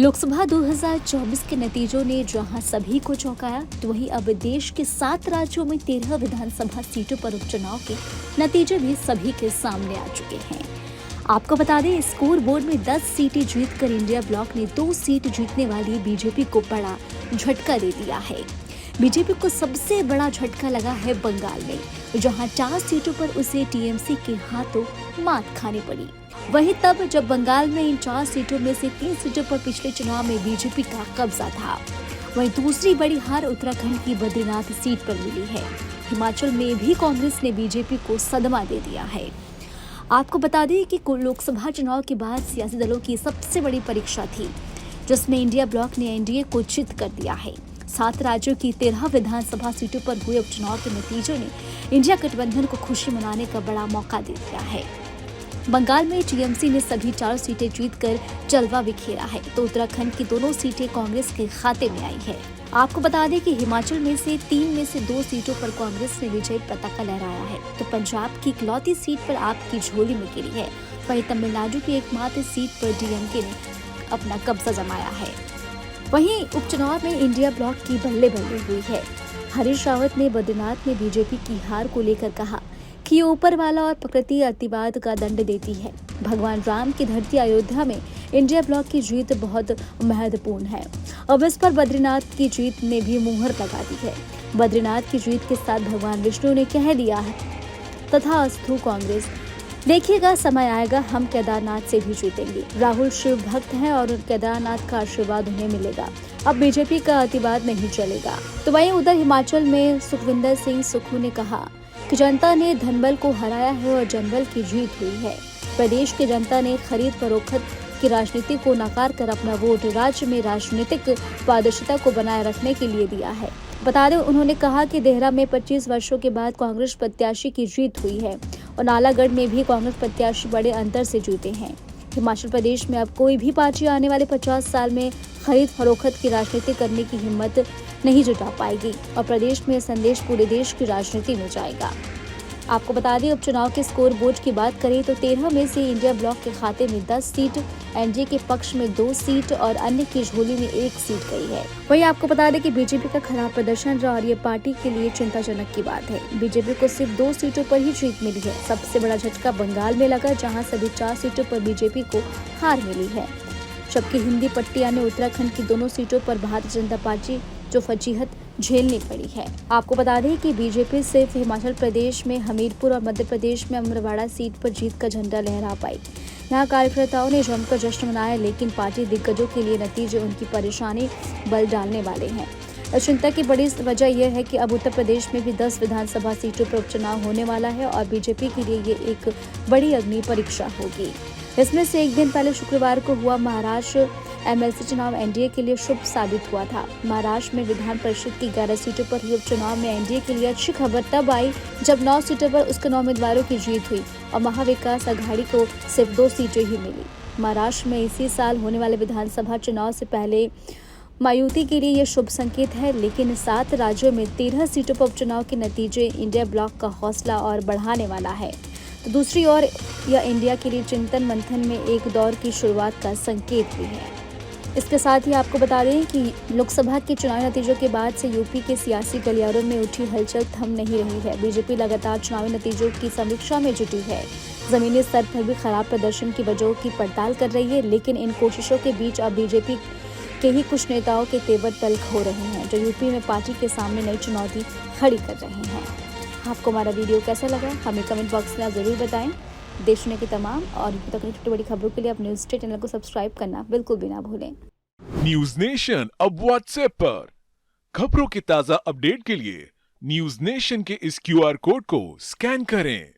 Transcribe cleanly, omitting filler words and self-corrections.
लोकसभा 2024 के नतीजों ने जहां सभी को चौंकाया, तो वहीं अब देश के 7 राज्यों में 13 विधानसभा सीटों पर उपचुनाव के नतीजे भी सभी के सामने आ चुके हैं। आपको बता दें, स्कोर बोर्ड में 10 सीटें जीतकर इंडिया ब्लॉक ने 2 सीट जीतने वाली बीजेपी को बड़ा झटका दे दिया है। बीजेपी को सबसे बड़ा झटका लगा है बंगाल में, जहां 4 सीटों पर उसे टीएमसी के हाथों मात खानी पड़ी। वहीं तब जब बंगाल में इन 4 सीटों में से 3 सीटों पर पिछले चुनाव में बीजेपी का कब्जा था। वहीं दूसरी बड़ी हार उत्तराखंड की बद्रीनाथ सीट पर मिली है। हिमाचल में भी कांग्रेस ने बीजेपी को सदमा दे दिया है। आपको बता दें कि लोकसभा चुनाव के बाद सियासी दलों की सबसे बड़ी परीक्षा थी, जिसमें इंडिया ब्लॉक ने एनडीए को चित कर दिया है। 7 राज्यों की 13 विधानसभा सीटों पर हुए उपचुनाव के नतीजों ने इंडिया गठबंधन को खुशी मनाने का बड़ा मौका दे दिया है। बंगाल में टीएमसी ने सभी 4 सीटें जीतकर जलवा बिखेरा है, तो उत्तराखंड की दोनों सीटें कांग्रेस के खाते में आई है। आपको बता दें कि हिमाचल में से 3 में से 2 सीटों पर कांग्रेस ने विजय पताका लहराया है, तो पंजाब की इकलौती सीट पर आप की झोली में गिरी है। वहीं तमिलनाडु की एकमात्र सीट पर डीएमके ने अपना कब्जा जमाया है। वहीं उपचुनाव में इंडिया ब्लॉक की बल्ले बल्ले हुई है। हरीश रावत ने बद्रीनाथ में बीजेपी की हार को लेकर कहा कि ये ऊपर वाला और प्रकृति अतिवाद का दंड देती है। भगवान राम की धरती अयोध्या में इंडिया ब्लॉक की जीत बहुत महत्वपूर्ण है। अब इस पर बद्रीनाथ की जीत ने भी मुहर लगा दी है। बद्रीनाथ की जीत के साथ भगवान विष्णु ने कह दिया है, तथास्तु कांग्रेस, देखिएगा समय आएगा हम केदारनाथ से भी जीतेंगे। राहुल शिव भक्त हैं और केदारनाथ का आशीर्वाद उन्हें मिलेगा। अब बीजेपी का अतिवाद नहीं चलेगा। तो वहीं उधर हिमाचल में सुखविंदर सिंह सुक्खू ने कहा कि जनता ने धनबल को हराया है और जनबल की जीत हुई है। प्रदेश की जनता ने खरीद फरोख्त की राजनीति को नकार कर अपना वोट राज्य में राजनीतिक पारदर्शिता को बनाए रखने के लिए दिया है। बता दें, उन्होंने कहा कि देहरा में 25 वर्षों के बाद कांग्रेस प्रत्याशी की जीत हुई है और नालागढ़ में भी कांग्रेस प्रत्याशी बड़े अंतर से जीते हैं। हिमाचल प्रदेश में अब कोई भी पार्टी आने वाले 50 साल में खरीद फरोख्त की राजनीति करने की हिम्मत नहीं जुटा पाएगी और प्रदेश में संदेश पूरे देश की राजनीति में जाएगा। आपको बता दें, उपचुनाव के स्कोर बोर्ड की बात करें तो 13 में से इंडिया ब्लॉक के खाते में 10 सीट, एनडीए के पक्ष में 2 सीट और अन्य की झोली में 1 सीट गई है। वहीं आपको बता दें कि बीजेपी का खराब प्रदर्शन रहा और ये पार्टी के लिए चिंताजनक की बात है। बीजेपी को सिर्फ 2 सीटों पर ही जीत मिली है। सबसे बड़ा झटका बंगाल में लगा, जहाँ सभी 4 सीटों पर बीजेपी को हार मिली है, जबकि हिंदी पट्टिया ने उत्तराखंड की दोनों सीटों पर भारतीय जनता पार्टी जो फजीहत झेलनी पड़ी है। आपको बता दें कि बीजेपी सिर्फ हिमाचल प्रदेश में हमीरपुर और मध्य प्रदेश में अमरवाड़ा सीट पर जीत का झंडा लहरा पाई। यहाँ कार्यकर्ताओं ने जमकर जश्न मनाया, लेकिन पार्टी दिग्गजों के लिए नतीजे उनकी परेशानी बल डालने वाले हैं। चिंता की बड़ी वजह यह है कि अब उत्तर प्रदेश में भी 10 विधानसभा सीटों पर उपचुनाव होने वाला है और बीजेपी के लिए ये एक बड़ी अग्नि परीक्षा होगी। इसमें से एक दिन पहले शुक्रवार को हुआ महाराष्ट्र एमएलसी चुनाव एनडीए के लिए शुभ साबित हुआ था। महाराष्ट्र में विधान परिषद की 11 सीटों पर हुए उपचुनाव में एनडीए के लिए अच्छी खबर तब आई जब 9 सीटों पर उसके 9 उम्मीदवारों की जीत हुई और महाविकास आघाड़ी को सिर्फ 2 सीटें ही मिली। महाराष्ट्र में इसी साल होने वाले विधानसभा चुनाव से पहले मायूती के लिए यह शुभ संकेत है, लेकिन 7 राज्यों में 13 सीटों पर उपचुनाव के नतीजे इंडिया ब्लॉक का हौसला और बढ़ाने वाला है। तो दूसरी ओर यह इंडिया के लिए चिंतन मंथन में एक दौर की शुरुआत का संकेत भी है। इसके साथ ही आपको बता दें कि लोकसभा के चुनावी नतीजों के बाद से यूपी के सियासी गलियारों में उठी हलचल थम नहीं रही है। बीजेपी लगातार चुनावी नतीजों की समीक्षा में जुटी है। जमीनी स्तर पर भी खराब प्रदर्शन की वजहों की पड़ताल कर रही है, लेकिन इन कोशिशों के बीच अब बीजेपी के ही कुछ नेताओं के तेवर तल्ख हो रहे हैं, जो यूपी में पार्टी के सामने नई चुनौती खड़ी कर रहे हैं। आपको हमारा वीडियो कैसा लगा हमें कमेंट बॉक्स में ज़रूर बताएं। देश दुनिया की तमाम और छोटी बड़ी खबरों के लिए अपने न्यूज़ स्टे चैनल को सब्सक्राइब करना बिल्कुल भी ना भूलें। न्यूज नेशन अब व्हाट्सएप पर खबरों के ताजा अपडेट के लिए न्यूज नेशन के इस क्यूआर कोड को स्कैन करें।